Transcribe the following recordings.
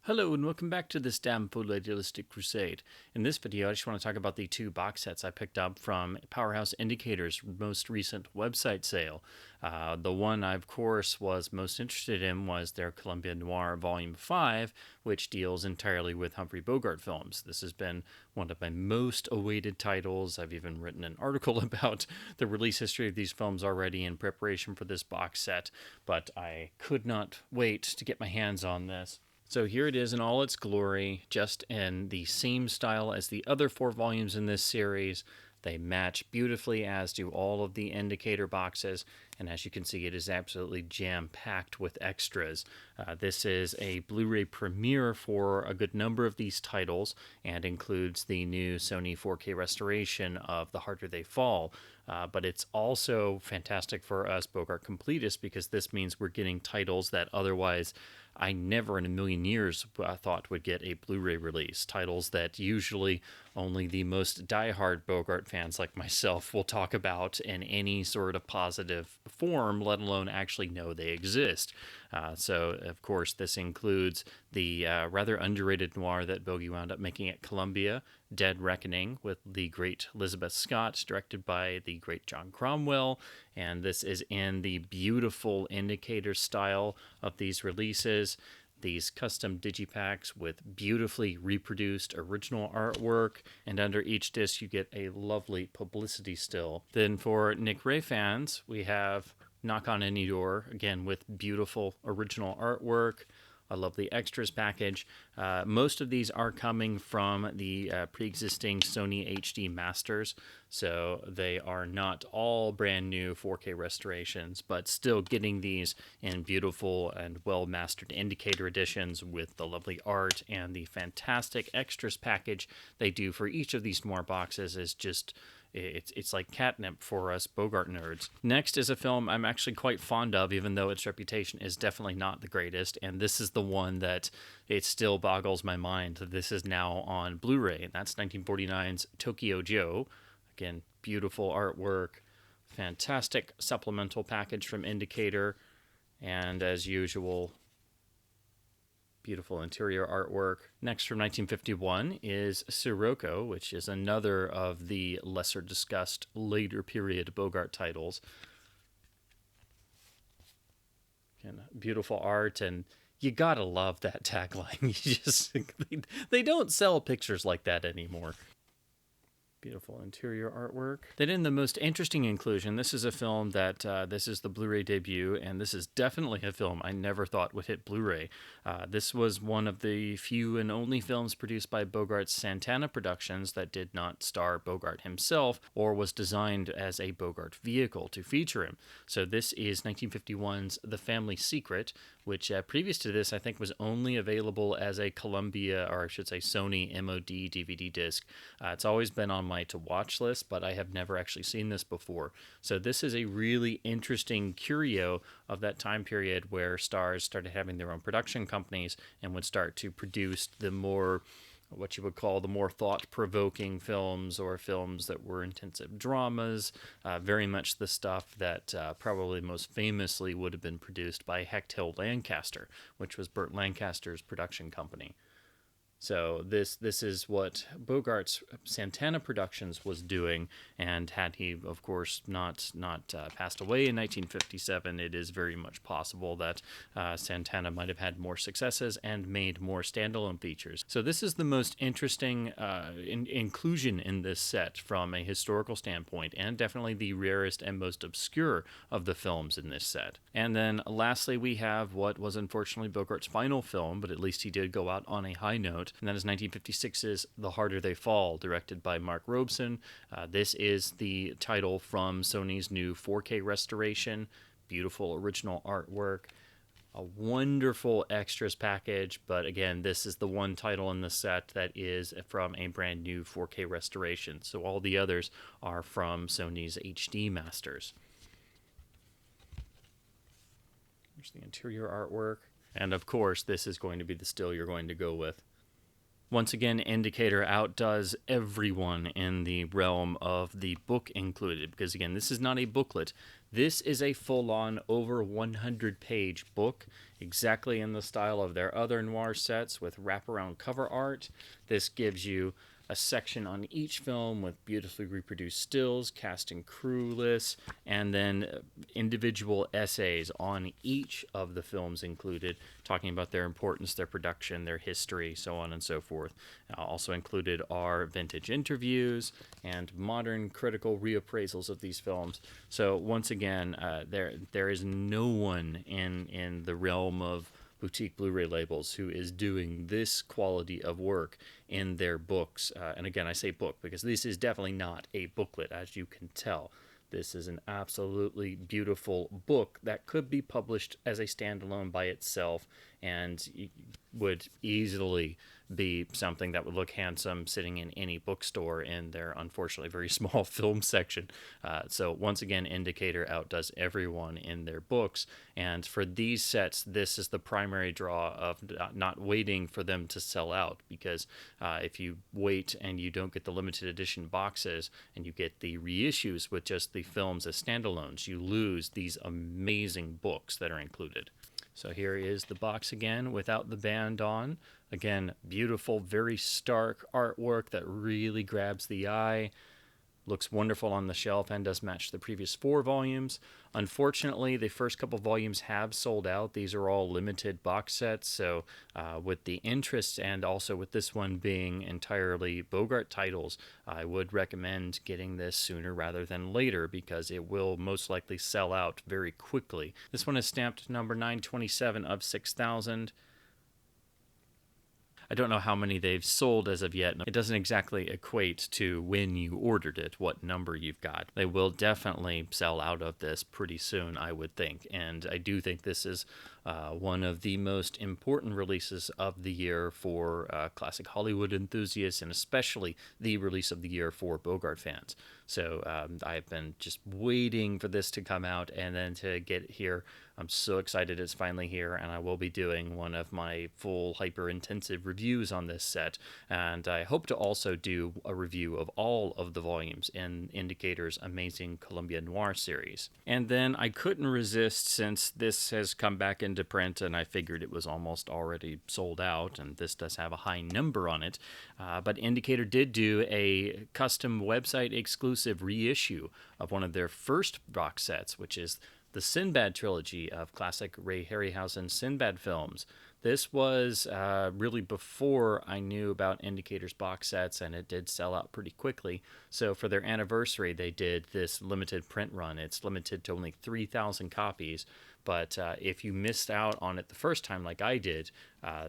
Hello and welcome back to this damn photorealistic crusade. In this video, I just want to talk about the two box sets I picked up from Powerhouse Indicator's most recent website sale. The one I, of course, was most interested in was their Columbia Noir Volume 5, which deals entirely with Humphrey Bogart films. This has been one of my most awaited titles. I've even written an article about the release history of these films already in preparation for this box set, but I could not wait to get my hands on this. So here it is in all its glory, just in the same style as the other 4 volumes in this series. They match beautifully, as do all of the indicator boxes, and as you can see, it is absolutely jam-packed with extras. This is a Blu-ray premiere for a good number of these titles, and includes the new Sony 4K restoration of The Harder They Fall. But it's also fantastic for us Bogart completists, because this means we're getting titles that otherwise I never in a million years thought would get a Blu-ray release. Titles that usually only the most diehard Bogart fans like myself will talk about in any sort of positive form, let alone actually know they exist. So, of course, this includes the rather underrated noir that Bogey wound up making at Columbia, Dead Reckoning, with the great Elizabeth Scott, directed by the great John Cromwell. And this is in the beautiful indicator style of these releases. These custom digipacks with beautifully reproduced original artwork, and under each disc you get a lovely publicity still. Then for Nick Ray fans, we have Knock on Any Door, again with beautiful original artwork. I love the extras package. Most of these are coming from the pre-existing Sony HD Masters, so they are not all brand new 4K restorations, but still getting these in beautiful and well-mastered indicator editions with the lovely art, and the fantastic extras package they do for each of these noir boxes is just... It's like catnip for us Bogart nerds. Next is a film I'm actually quite fond of, even though its reputation is definitely not the greatest, and this is the one that it still boggles my mind that this is now on Blu-ray, and that's 1949's Tokyo Joe. Again, beautiful artwork, fantastic supplemental package from Indicator, and as usual, beautiful interior artwork. Next, from 1951, is Sirocco, which is another of the lesser discussed later period Bogart titles. Again, beautiful art, and you gotta love that tagline. They don't sell pictures like that anymore. Beautiful interior artwork. Then in the most interesting inclusion, this is a film that, this is the Blu-ray debut, and this is definitely a film I never thought would hit Blu-ray. This was one of the few and only films produced by Bogart's Santana Productions that did not star Bogart himself, or was designed as a Bogart vehicle to feature him. So this is 1951's The Family Secret, which previous to this I think was only available as a Columbia, or I should say Sony MOD DVD disc. It's always been on my to-watch list, but I have never actually seen this before. So this is a really interesting curio of that time period where stars started having their own production companies and would start to produce the more, what you would call the more thought-provoking films, or films that were intensive dramas, very much the stuff that probably most famously would have been produced by Hecht Hill Lancaster, which was Burt Lancaster's production company. So this is what Bogart's Santana Productions was doing, and had he, of course, not passed away in 1957, it is very much possible that Santana might have had more successes and made more standalone features. So this is the most interesting inclusion in this set from a historical standpoint, and definitely the rarest and most obscure of the films in this set. And then lastly, we have what was unfortunately Bogart's final film, but at least he did go out on a high note, and that is 1956's The Harder They Fall, directed by Mark Robeson. This is the title from Sony's new 4K restoration. Beautiful original artwork, a wonderful extras package, but again, this is the one title in the set that is from a brand new 4K restoration. So all the others are from Sony's HD Masters. There's the interior artwork. And of course, this is going to be the still you're going to go with. Once again, Indicator outdoes everyone in the realm of the book included, because again, this is not a booklet. This is a full-on over 100-page book, exactly in the style of their other noir sets with wraparound cover art. This gives you a section on each film with beautifully reproduced stills, cast and crew lists, and then individual essays on each of the films included, talking about their importance, their production, their history, so on and so forth. Also included are vintage interviews and modern critical reappraisals of these films. So once again, there is no one in the realm of boutique Blu-ray labels who is doing this quality of work in their books. And again, I say book because this is definitely not a booklet, as you can tell. This is an absolutely beautiful book that could be published as a standalone by itself and would easily be something that would look handsome sitting in any bookstore in their unfortunately very small film section. So once again, Indicator outdoes everyone in their books. And for these sets, this is the primary draw of not waiting for them to sell out, because if you wait and you don't get the limited edition boxes and you get the reissues with just the films as standalones, you lose these amazing books that are included. So here is the box again without the band on. Again, beautiful, very stark artwork that really grabs the eye. Looks wonderful on the shelf and does match the previous 4 volumes. Unfortunately, the first couple volumes have sold out. These are all limited box sets, so with the interest and also with this one being entirely Bogart titles, I would recommend getting this sooner rather than later because it will most likely sell out very quickly. This one is stamped number 927 of 6,000. I don't know how many they've sold as of yet. It doesn't exactly equate to when you ordered it, what number you've got. They will definitely sell out of this pretty soon, I would think. And I do think this is one of the most important releases of the year for classic Hollywood enthusiasts, and especially the release of the year for Bogart fans. So I've been just waiting for this to come out and then to get here. I'm so excited it's finally here, and I will be doing one of my full hyper-intensive reviews on this set. And I hope to also do a review of all of the volumes in Indicator's amazing Columbia Noir series. And then I couldn't resist, since this has come back into print and I figured it was almost already sold out, and this does have a high number on it, but Indicator did do a custom website exclusive reissue of one of their first box sets, which is the SINBAD Trilogy of classic Ray Harryhausen SINBAD films. This was really before I knew about Indicator's box sets, and it did sell out pretty quickly. So for their anniversary, they did this limited print run. It's limited to only 3,000 copies, but if you missed out on it the first time like I did,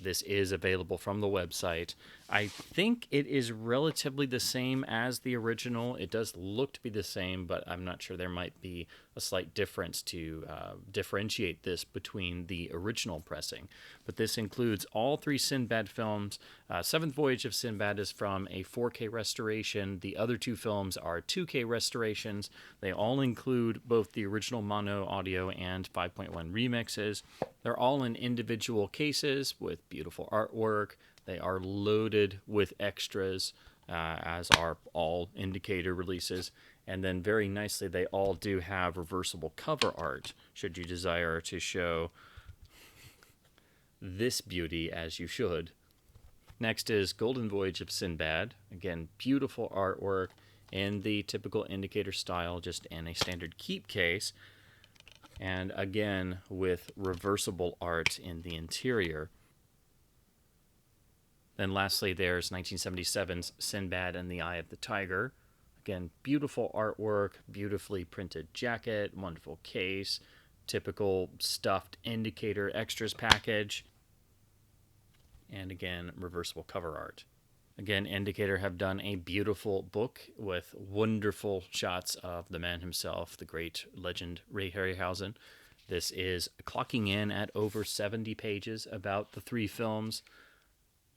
this is available from the website. I think it is relatively the same as the original. It does look to be the same, but I'm not sure. There might be a slight difference to differentiate this between the original pressing. But this includes all 3 Sinbad films. Seventh Voyage of Sinbad is from a 4K restoration. The other 2 films are 2K restorations. They all include both the original mono audio and 5.1 remixes. They're all in individual cases with beautiful artwork. They are loaded with extras, as are all Indicator releases. And then very nicely, they all do have reversible cover art, should you desire to show this beauty, as you should. Next is Golden Voyage of Sinbad. Again, beautiful artwork in the typical Indicator style, just in a standard keep case. And again, with reversible art in the interior. Then lastly, there's 1977's Sinbad and the Eye of the Tiger. Again, beautiful artwork, beautifully printed jacket, wonderful case, typical stuffed Indicator extras package, and again, reversible cover art. Again, Indicator have done a beautiful book with wonderful shots of the man himself, the great legend Ray Harryhausen. This is clocking in at over 70 pages about the 3 films,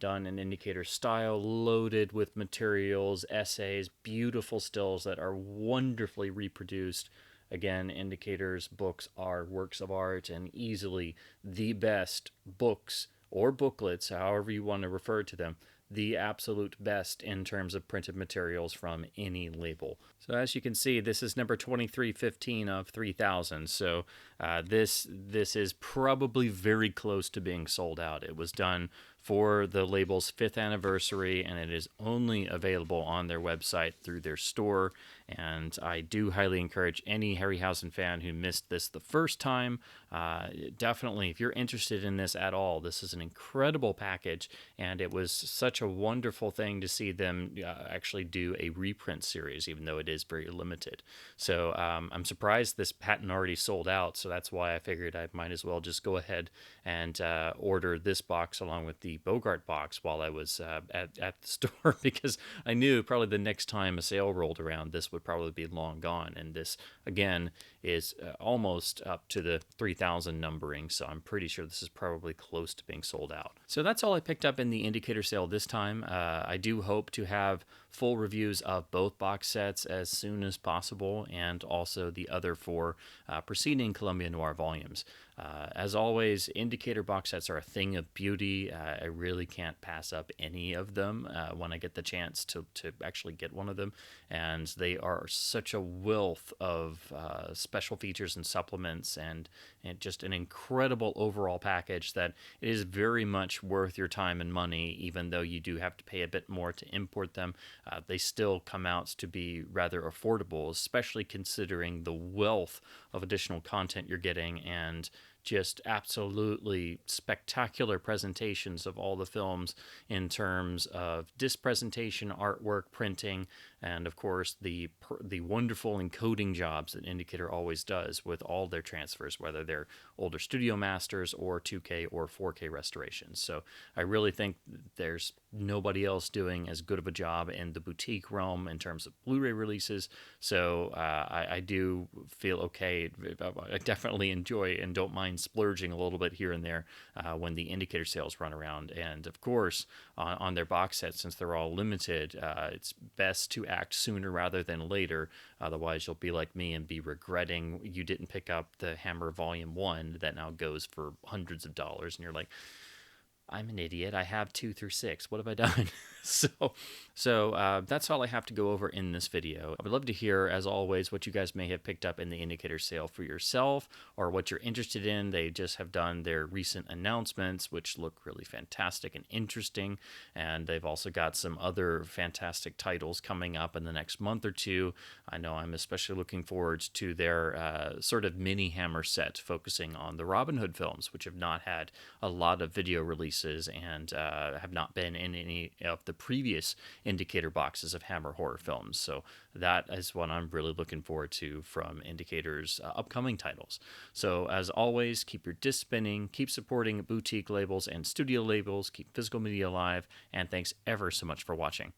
done in Indicator style, loaded with materials, essays, beautiful stills that are wonderfully reproduced. Again, Indicator's books are works of art and easily the best books or booklets, however you want to refer to them, the absolute best in terms of printed materials from any label. So as you can see, this is number 2315 of 3000. So this is probably very close to being sold out. It was done for the label's 5th anniversary, and it is only available on their website through their store. And I do highly encourage any Harryhausen fan who missed this the first time, definitely, if you're interested in this at all, this is an incredible package, and it was such a wonderful thing to see them actually do a reprint series, even though it is very limited. So I'm surprised this hadn't already sold out, so that's why I figured I might as well just go ahead and order this box along with the Bogart box while I was at the store, because I knew probably the next time a sale rolled around, this would probably be long gone. And this, again, is almost up to the 3,000 numbering, so I'm pretty sure this is probably close to being sold out. So that's all I picked up in the Indicator sale this time. I do hope to have full reviews of both box sets as soon as possible, and also the other 4 preceding Columbia Noir volumes. As always, Indicator box sets are a thing of beauty. I really can't pass up any of them when I get the chance to actually get one of them. And they are such a wealth of special features and supplements, and just an incredible overall package that it is very much worth your time and money, even though you do have to pay a bit more to import them. They still come out to be rather affordable, especially considering the wealth of additional content you're getting, and just absolutely spectacular presentations of all the films in terms of disc presentation, artwork, printing, and of course the wonderful encoding jobs that Indicator always does with all their transfers, whether they're older studio masters or 2K or 4K restorations. So I really think there's nobody else doing as good of a job in the boutique realm in terms of Blu-ray releases. So I do feel okay. I definitely enjoy and don't mind splurging a little bit here and there when the Indicator sales run around. And of course, on their box sets, since they're all limited, it's best to act sooner rather than later. Otherwise, you'll be like me and be regretting you didn't pick up the Hammer Volume 1 that now goes for hundreds of dollars. And you're like, I'm an idiot. I have 2 through 6. What have I done? So that's all I have to go over in this video. I would love to hear, as always, what you guys may have picked up in the Indicator sale for yourself, or what you're interested in. They just have done their recent announcements, which look really fantastic and interesting. And they've also got some other fantastic titles coming up in the next month or two. I know I'm especially looking forward to their sort of mini Hammer set focusing on the Robin Hood films, which have not had a lot of video releases and have not been in any of the previous Indicator boxes of Hammer horror films. So that is what I'm really looking forward to from Indicator's upcoming titles. So as always, keep your disc spinning, keep supporting boutique labels and studio labels, keep physical media alive, and thanks ever so much for watching.